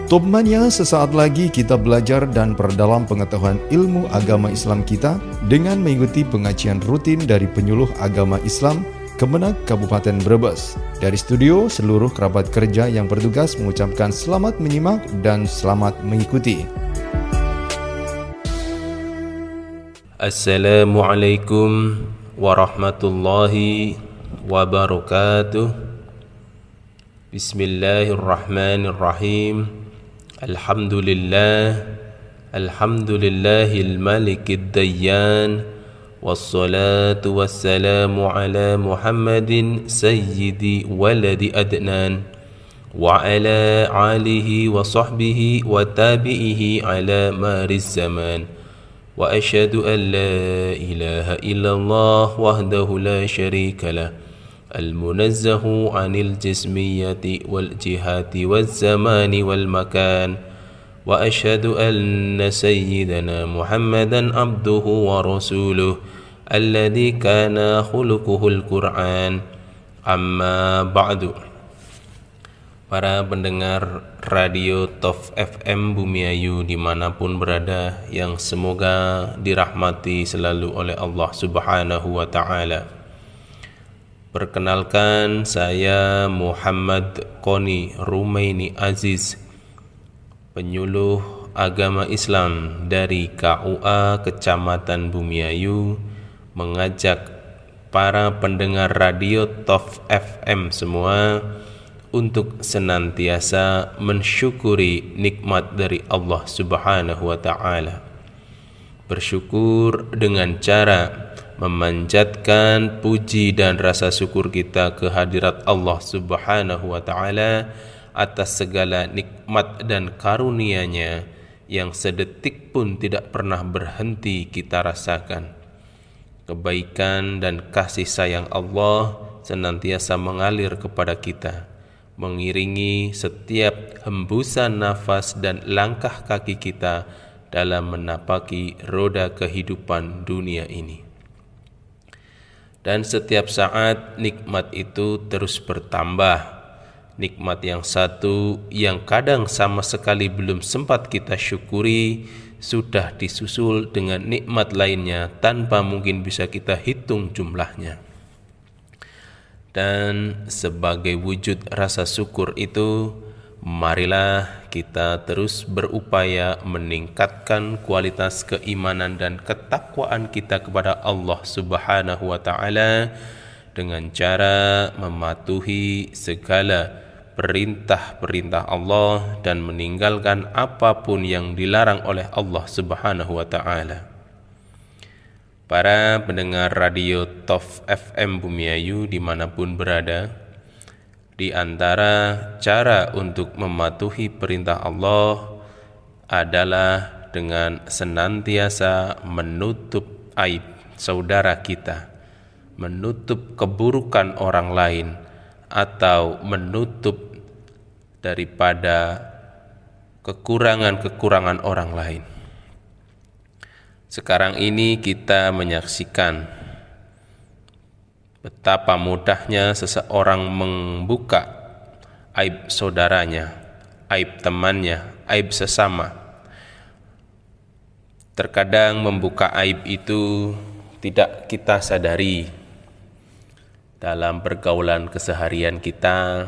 Topmania, sesaat lagi kita belajar dan perdalam pengetahuan ilmu agama Islam kita dengan mengikuti pengajian rutin dari penyuluh agama Islam Kemenak Kabupaten Brebes. Dari studio, seluruh kerabat kerja yang bertugas mengucapkan selamat menyimak dan selamat mengikuti. Assalamualaikum warahmatullahi wabarakatuh. Bismillahirrahmanirrahim. Alhamdulillahil malikid dayyan, wassalatu wassalamu ala Muhammadin sayyidi waladi adnan, wa ala alihi wa sahbihi wa tabi'ihi ala maris zaman. Wa asyhadu an la ilaha illallah wahdahu la syarika lah, al-munazzahu 'anil jismiyyati wal jihati waz zamani wal makan. Wa asyhadu anna sayyidana Muhammadan abduhu wa rasuluh alladzi kana khuluquhul Qur'an. Amma ba'du. Para pendengar Radio Tof FM Bumiayu dimanapun berada, yang semoga dirahmati selalu oleh Allah Subhanahu wa Ta'ala. Perkenalkan, saya Muhammad Qoni Rumaini Aziz, penyuluh agama Islam dari KUA Kecamatan Bumiayu, mengajak para pendengar Radio Tof FM semua untuk senantiasa mensyukuri nikmat dari Allah Subhanahu wa Ta'ala. Bersyukur dengan cara memanjatkan puji dan rasa syukur kita ke hadirat Allah Subhanahu wa Ta'ala atas segala nikmat dan karunia-Nya yang sedetik pun tidak pernah berhenti kita rasakan. Kebaikan dan kasih sayang Allah senantiasa mengalir kepada kita, mengiringi setiap hembusan nafas dan langkah kaki kita dalam menapaki roda kehidupan dunia ini. Dan setiap saat nikmat itu terus bertambah. Nikmat yang satu yang kadang sama sekali belum sempat kita syukuri sudah disusul dengan nikmat lainnya tanpa mungkin bisa kita hitung jumlahnya. Dan sebagai wujud rasa syukur itu, marilah kita terus berupaya meningkatkan kualitas keimanan dan ketakwaan kita kepada Allah Subhanahu wa Ta'ala dengan cara mematuhi segala perintah-perintah Allah dan meninggalkan apapun yang dilarang oleh Allah Subhanahu wa Ta'ala. Para pendengar Radio Tof FM Bumiayu dimanapun berada, di antara cara untuk mematuhi perintah Allah adalah dengan senantiasa menutup aib saudara kita, menutup keburukan orang lain, atau menutup daripada kekurangan-kekurangan orang lain. Sekarang ini kita menyaksikan betapa mudahnya seseorang membuka aib saudaranya, aib temannya, aib sesama. Terkadang membuka aib itu tidak kita sadari dalam pergaulan keseharian kita,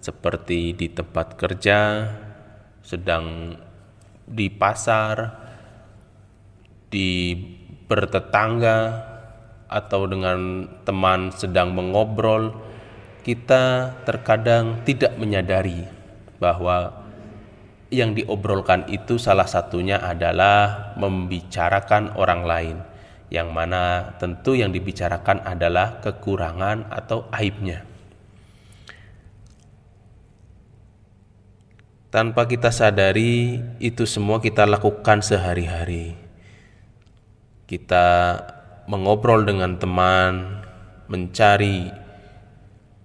seperti di tempat kerja, sedang di pasar, di bertetangga, atau dengan teman sedang mengobrol. Kita terkadang tidak menyadari bahwa yang diobrolkan itu salah satunya adalah membicarakan orang lain, yang mana tentu yang dibicarakan adalah kekurangan atau aibnya. Tanpa kita sadari, itu semua kita lakukan sehari-hari. Kita mengobrol dengan teman, mencari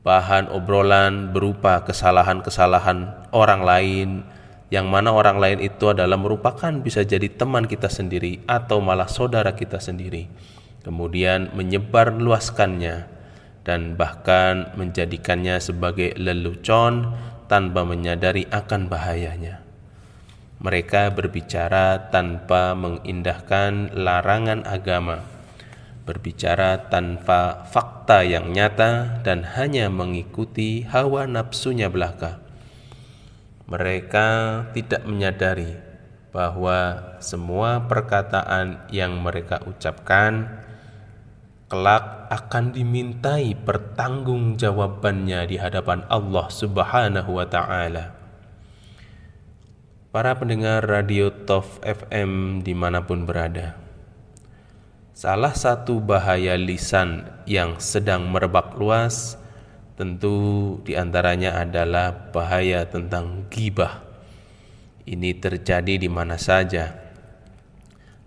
bahan obrolan berupa kesalahan-kesalahan orang lain, yang mana orang lain itu adalah merupakan bisa jadi teman kita sendiri atau malah saudara kita sendiri. Kemudian menyebarluaskannya dan bahkan menjadikannya sebagai lelucon tanpa menyadari akan bahayanya. Mereka berbicara tanpa mengindahkan larangan agama, berbicara tanpa fakta yang nyata dan hanya mengikuti hawa nafsunya belaka. Mereka tidak menyadari bahwa semua perkataan yang mereka ucapkan kelak akan dimintai pertanggungjawabannya di hadapan Allah Subhanahu wa Ta'ala. Para pendengar Radio Top FM dimanapun berada, salah satu bahaya lisan yang sedang merebak luas tentu diantaranya adalah bahaya tentang ghibah. Ini terjadi di mana saja,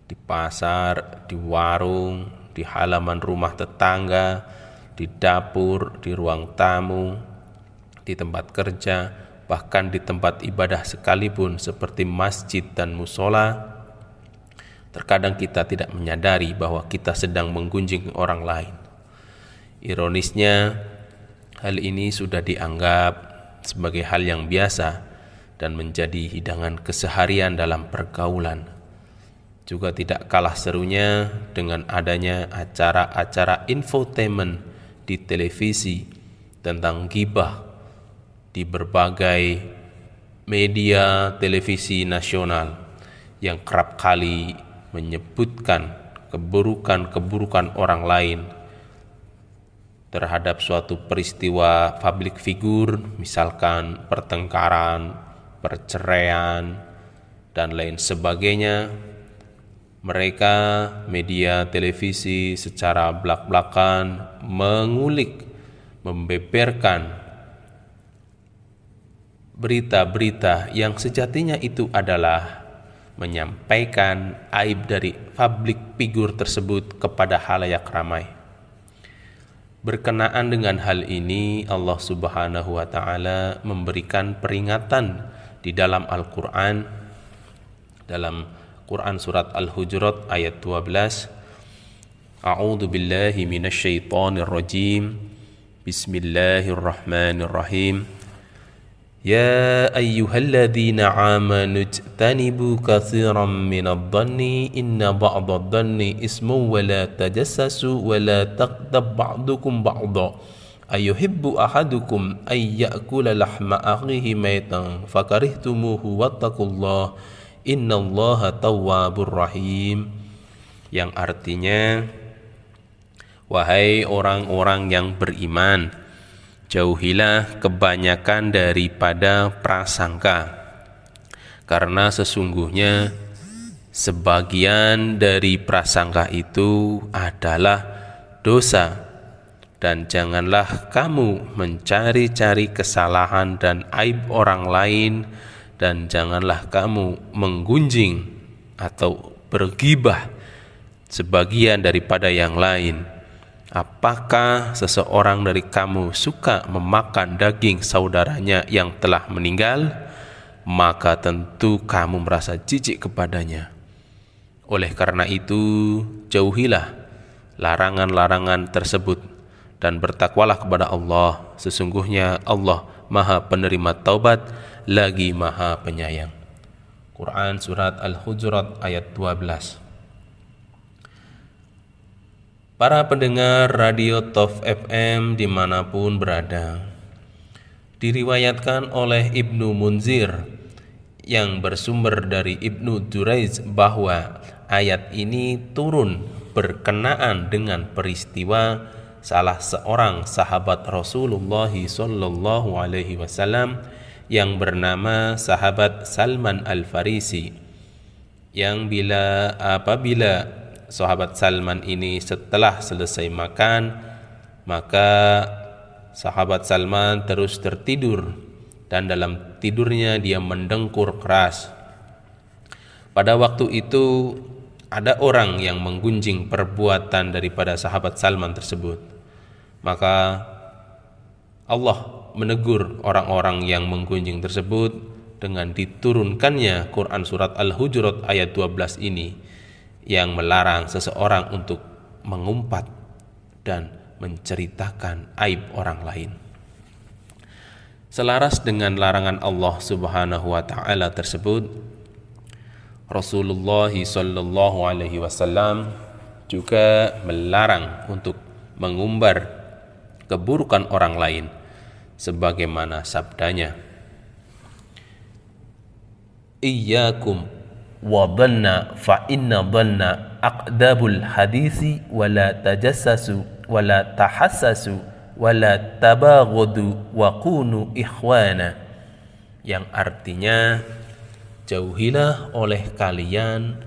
di pasar, di warung, di halaman rumah tetangga, di dapur, di ruang tamu, di tempat kerja, bahkan di tempat ibadah sekalipun seperti masjid dan musola. Terkadang kita tidak menyadari bahwa kita sedang menggunjing orang lain. Ironisnya, hal ini sudah dianggap sebagai hal yang biasa dan menjadi hidangan keseharian dalam pergaulan. Juga tidak kalah serunya dengan adanya acara-acara infotainment di televisi tentang ghibah di berbagai media televisi nasional yang kerap kali menyebutkan keburukan-keburukan orang lain terhadap suatu peristiwa public figure, misalkan pertengkaran, perceraian, dan lain sebagainya. Mereka, media televisi secara belak-belakan mengulik, membeberkan berita-berita yang sejatinya itu adalah menyampaikan aib dari public figure tersebut kepada halayak ramai. Berkenaan dengan hal ini, Allah Subhanahu wa Ta'ala memberikan peringatan di dalam Al-Quran, dalam Quran surat Al-Hujurat ayat 12. A'udzu billahi minasyaitonir rajim. Bismillahirrahmanirrahim. Ya ayyuhalladzina amanu ijtanibu katsiran minadh-dhanni inna ba'dadh-dhanni ismun wa la tajassasu wa la taqtab ba'dukum ba'dha ayuhibbu ahadukum ay ya'kula lahma akhihi maitan fakarihtumuhu wattaqullaha innallaha tawwabur rahim, yang artinya, wahai orang-orang yang beriman, jauhilah kebanyakan daripada prasangka, karena sesungguhnya sebagian dari prasangka itu adalah dosa, dan janganlah kamu mencari-cari kesalahan dan aib orang lain, dan janganlah kamu menggunjing atau berghibah sebagian daripada yang lain. Apakah seseorang dari kamu suka memakan daging saudaranya yang telah meninggal? Maka tentu kamu merasa jijik kepadanya. Oleh karena itu, jauhilah larangan-larangan tersebut dan bertakwalah kepada Allah. Sesungguhnya Allah Maha Penerima Taubat lagi Maha Penyayang. Quran surat Al-Hujurat ayat 12. Para pendengar Radio Top FM dimanapun berada, diriwayatkan oleh Ibnu Munzir yang bersumber dari Ibnu Duraiz bahwa ayat ini turun berkenaan dengan peristiwa salah seorang sahabat Rasulullah sallallahu alaihi wasallam yang bernama sahabat Salman Al-Farisi, yang apabila sahabat Salman ini setelah selesai makan, maka sahabat Salman terus tertidur dan dalam tidurnya dia mendengkur keras. Pada waktu itu ada orang yang menggunjing perbuatan daripada sahabat Salman tersebut. Maka Allah menegur orang-orang yang menggunjing tersebut dengan diturunkannya Quran surat Al-Hujurat ayat 12 ini, yang melarang seseorang untuk mengumpat dan menceritakan aib orang lain. Selaras dengan larangan Allah Subhanahu wa Ta'ala tersebut, Rasulullah sallallahu alaihi wasallam juga melarang untuk mengumbar keburukan orang lain, sebagaimana sabdanya, "Iyyakum wa dhanna fa inna dhanna aqdabul hadisi wa la tajassasu wa la tahassasu wa la tabaghadu wa kunu ikhwana." Yang artinya, jauhilah oleh kalian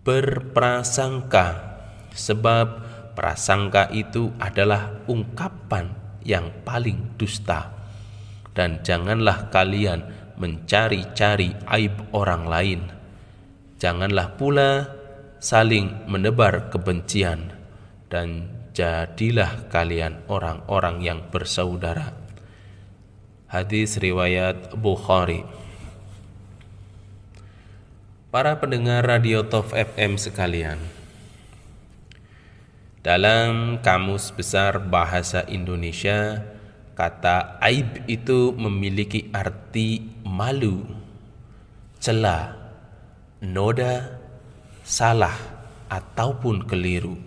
berprasangka, sebab prasangka itu adalah ungkapan yang paling dusta, dan janganlah kalian mencari-cari aib orang lain. Janganlah pula saling menebar kebencian, dan jadilah kalian orang-orang yang bersaudara. Hadis riwayat Bukhari. Para pendengar Radio Top FM sekalian, dalam Kamus Besar Bahasa Indonesia, kata aib itu memiliki arti malu, cela, noda, salah, ataupun keliru.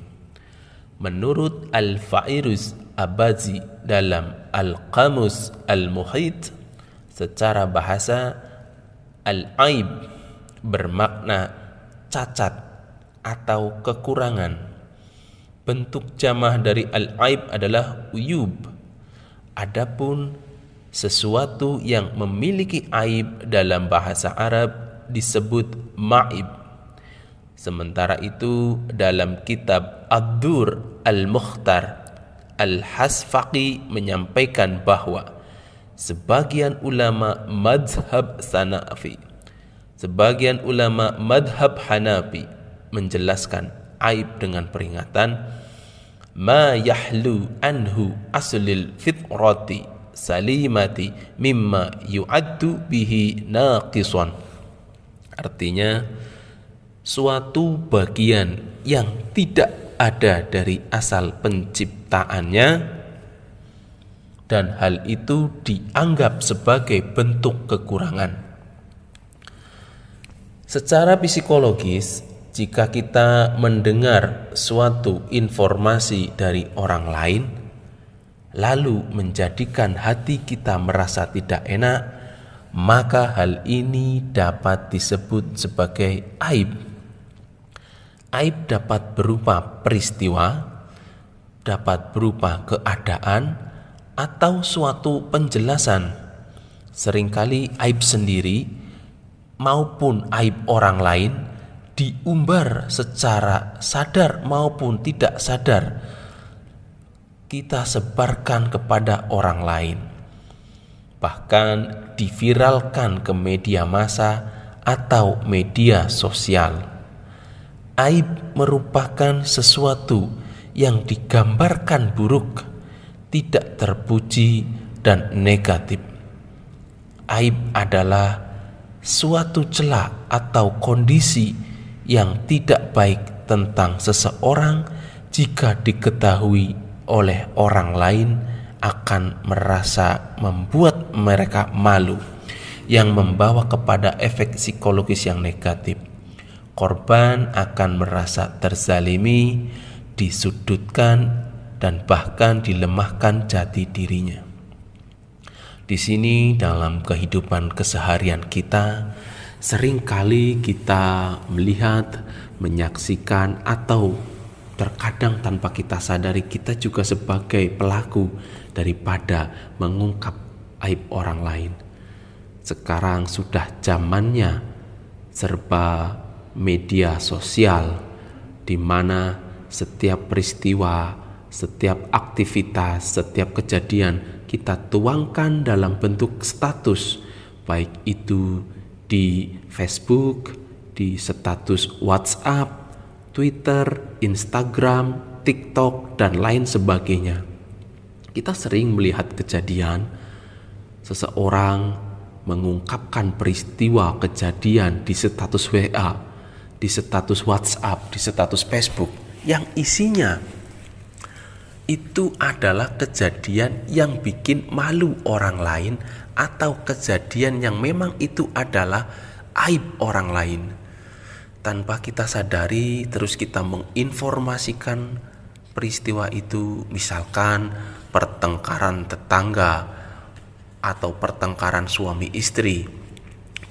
Menurut Al-Fairuz Abazi dalam Al-Qamus Al-Muhit, secara bahasa, al-aib bermakna cacat atau kekurangan. Bentuk jamah dari al-aib adalah uyub. Adapun sesuatu yang memiliki aib dalam bahasa Arab disebut ma'ib. Sementara itu dalam kitab Ad-Dur Al-Mukhtar, Al-Hasfaqi menyampaikan bahwa sebagian ulama madhab Hanafi menjelaskan aib dengan peringatan ma yahlu anhu aslil fitrati salimati mimma yu'addu bihi naqisan. Artinya, suatu bagian yang tidak ada dari asal penciptaannya, dan hal itu dianggap sebagai bentuk kekurangan. Secara psikologis, jika kita mendengar suatu informasi dari orang lain, lalu menjadikan hati kita merasa tidak enak, maka hal ini dapat disebut sebagai aib. Aib dapat berupa peristiwa, dapat berupa keadaan, atau suatu penjelasan. Seringkali aib sendiri maupun aib orang lain diumbar secara sadar maupun tidak sadar, kita sebarkan kepada orang lain, bahkan diviralkan ke media massa atau media sosial. Aib merupakan sesuatu yang digambarkan buruk, tidak terpuji, dan negatif. Aib adalah suatu celah atau kondisi yang tidak baik tentang seseorang jika diketahui oleh orang lain akan merasa membuat mereka malu, yang membawa kepada efek psikologis yang negatif. Korban akan merasa terzalimi, disudutkan, dan bahkan dilemahkan jati dirinya. Di sini dalam kehidupan keseharian kita, seringkali kita melihat, menyaksikan, atau terkadang tanpa kita sadari kita juga sebagai pelaku daripada mengungkap aib orang lain. Sekarang sudah zamannya serba media sosial, di mana setiap peristiwa, setiap aktivitas, setiap kejadian kita tuangkan dalam bentuk status, baik itu di Facebook, di status WhatsApp, Twitter, Instagram, TikTok, dan lain sebagainya. Kita sering melihat kejadian seseorang mengungkapkan peristiwa kejadian di status WA, di status WhatsApp, di status Facebook, yang isinya itu adalah kejadian yang bikin malu orang lain, atau kejadian yang memang itu adalah aib orang lain. Tanpa kita sadari, terus kita menginformasikan peristiwa itu, misalkan pertengkaran tetangga atau pertengkaran suami istri,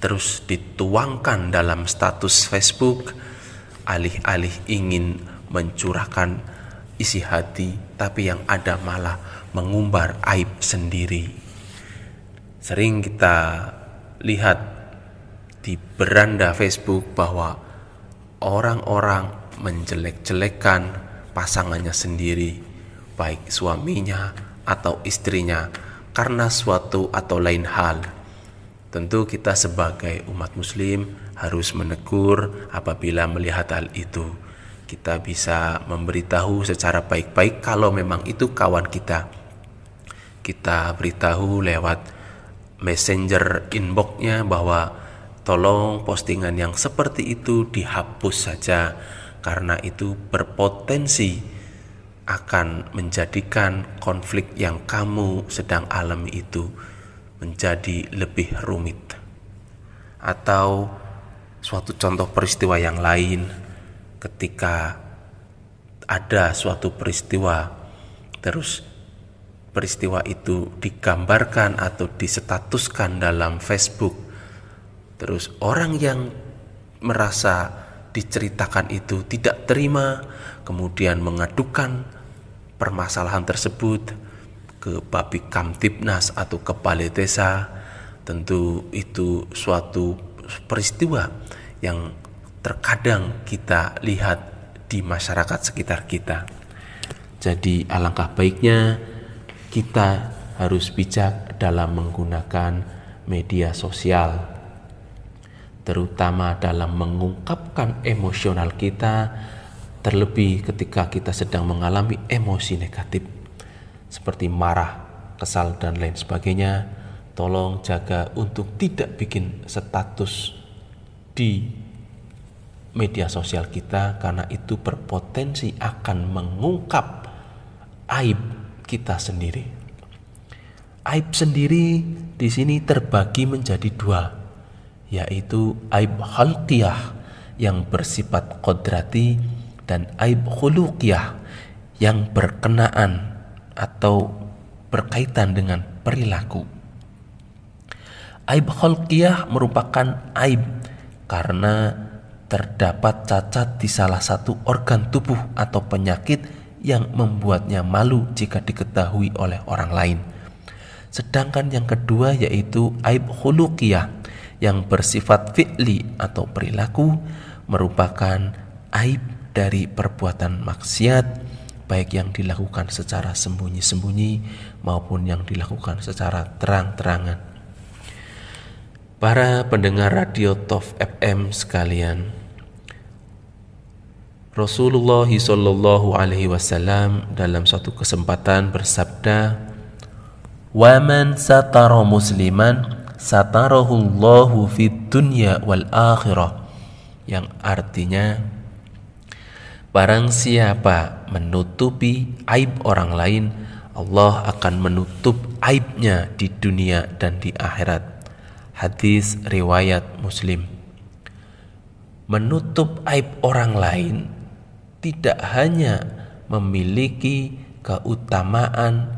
terus dituangkan dalam status Facebook, alih-alih ingin mencurahkan isi hati, tapi yang ada malah mengumbar aib sendiri. Sering kita lihat di beranda Facebook bahwa orang-orang menjelek-jelekan pasangannya sendiri, baik suaminya atau istrinya, karena suatu atau lain hal. Tentu kita sebagai umat muslim harus menegur apabila melihat hal itu. Kita bisa memberitahu secara baik-baik kalau memang itu kawan kita. Kita beritahu lewat messenger inbox-nya bahwa tolong postingan yang seperti itu dihapus saja, karena itu berpotensi akan menjadikan konflik yang kamu sedang alami itu menjadi lebih rumit. Atau suatu contoh peristiwa yang lain, ketika ada suatu peristiwa, terus peristiwa itu digambarkan atau disetatuskan dalam Facebook, terus orang yang merasa diceritakan itu tidak terima, kemudian mengadukan permasalahan tersebut ke Babik Kamtibnas atau ke Balai Desa. Tentu itu suatu peristiwa yang terkadang kita lihat di masyarakat sekitar kita. Jadi alangkah baiknya kita harus bijak dalam menggunakan media sosial, terutama dalam mengungkapkan emosional kita, terlebih ketika kita sedang mengalami emosi negatif seperti marah, kesal, dan lain sebagainya. Tolong jaga untuk tidak bikin status di media sosial kita, karena itu berpotensi akan mengungkap aib kita sendiri. Aib sendiri di sini terbagi menjadi dua, yaitu aib khalqiyah yang bersifat qodrati dan aib khuluqiyah yang berkenaan atau berkaitan dengan perilaku. Aib khalqiyah merupakan aib karena terdapat cacat di salah satu organ tubuh atau penyakit yang membuatnya malu jika diketahui oleh orang lain. Sedangkan yang kedua yaitu aib khuluqiyah yang bersifat fi'li atau perilaku, merupakan aib dari perbuatan maksiat, baik yang dilakukan secara sembunyi-sembunyi maupun yang dilakukan secara terang-terangan. Para pendengar radio Top FM sekalian, Rasulullah sallallahu alaihi wasallam dalam suatu kesempatan bersabda, "Wa man satara musliman satarahu Allahu fid dunya wal akhirah," yang artinya barang siapa menutupi aib orang lain, Allah akan menutup aibnya di dunia dan di akhirat. Hadis riwayat Muslim. Menutup aib orang lain tidak hanya memiliki keutamaan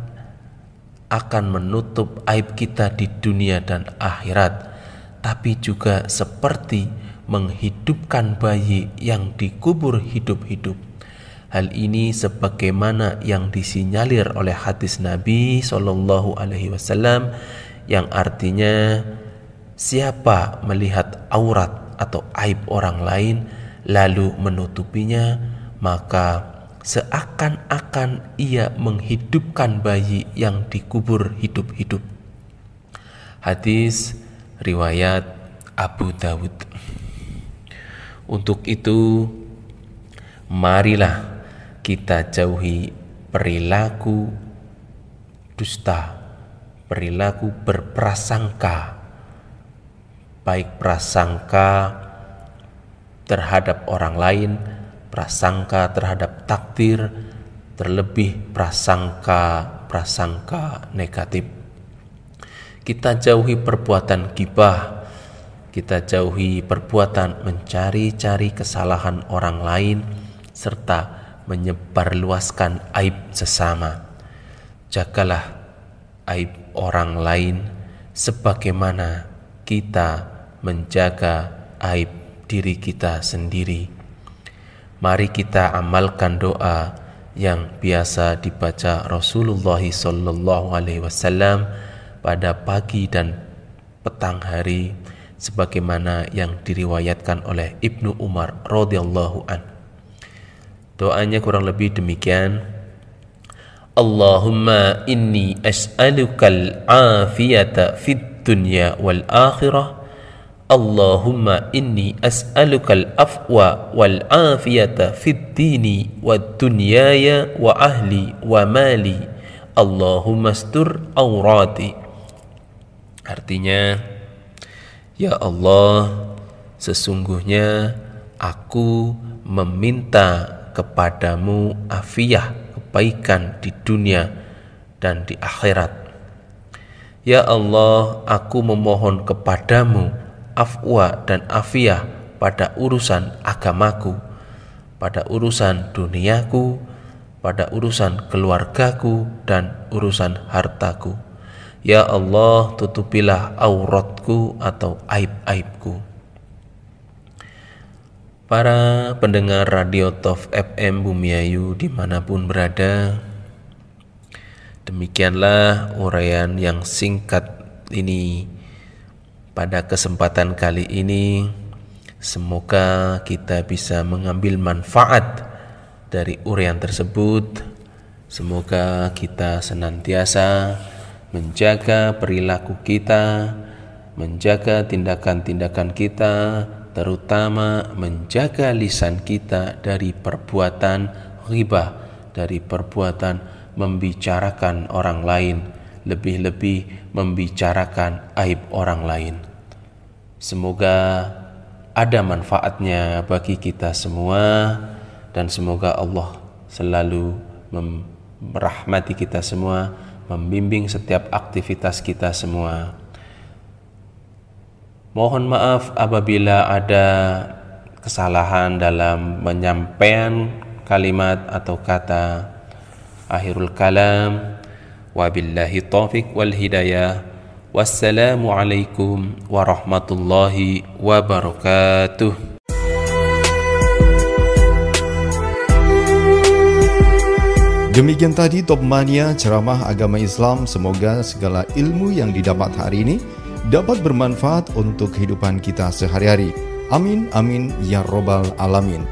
akan menutup aib kita di dunia dan akhirat, tapi juga seperti menghidupkan bayi yang dikubur hidup-hidup. Hal ini sebagaimana yang disinyalir oleh hadis Nabi sallallahu alaihi wasallam yang artinya, siapa melihat aurat atau aib orang lain lalu menutupinya, maka seakan-akan ia menghidupkan bayi yang dikubur hidup-hidup. Hadis riwayat Abu Dawud. Untuk itu, marilah kita jauhi perilaku dusta, perilaku berprasangka, baik prasangka terhadap orang lain, prasangka terhadap takdir, terlebih prasangka negatif. Kita jauhi perbuatan ghibah, Kita jauhi perbuatan mencari-cari kesalahan orang lain serta menyebarluaskan aib sesama. Jagalah aib orang lain sebagaimana kita menjaga aib diri kita sendiri. Mari kita amalkan doa yang biasa dibaca Rasulullah SAW pada pagi dan petang hari, sebagaimana yang diriwayatkan oleh Ibnu Umar radhiyallahu an. Doanya kurang lebih demikian: Allahumma inni as'alukal afiyata fid dunya wal akhirah. Allahumma inni as'alukal afwa wal afiyata fid dini wad dunyaya wa ahli wa mali. Allahumma astur aurati. Artinya, ya Allah, sesungguhnya aku meminta kepadamu afiyah, kebaikan di dunia dan di akhirat. Ya Allah, aku memohon kepadamu afwa dan afiyah pada urusan agamaku, pada urusan duniaku, pada urusan keluargaku dan urusan hartaku. Ya Allah, tutupilah auratku atau aib-aibku. Para pendengar Radio Tof FM Bumiayu dimanapun berada, demikianlah uraian yang singkat ini pada kesempatan kali ini. Semoga kita bisa mengambil manfaat dari uraian tersebut. Semoga kita senantiasa menjaga perilaku kita, menjaga tindakan-tindakan kita, terutama menjaga lisan kita dari perbuatan ghibah, dari perbuatan membicarakan orang lain, lebih-lebih membicarakan aib orang lain. Semoga ada manfaatnya bagi kita semua, dan semoga Allah selalu merahmati kita semua, membimbing setiap aktivitas kita semua. Mohon maaf apabila ada kesalahan dalam penyampaian kalimat atau kata. Akhirul kalam, wabillahi taufiq wal hidayah. Wassalamualaikum warahmatullahi wabarakatuh. Demikian tadi Top Mania ceramah agama Islam. Semoga segala ilmu yang didapat hari ini dapat bermanfaat untuk kehidupan kita sehari-hari. Amin, amin, ya robbal alamin.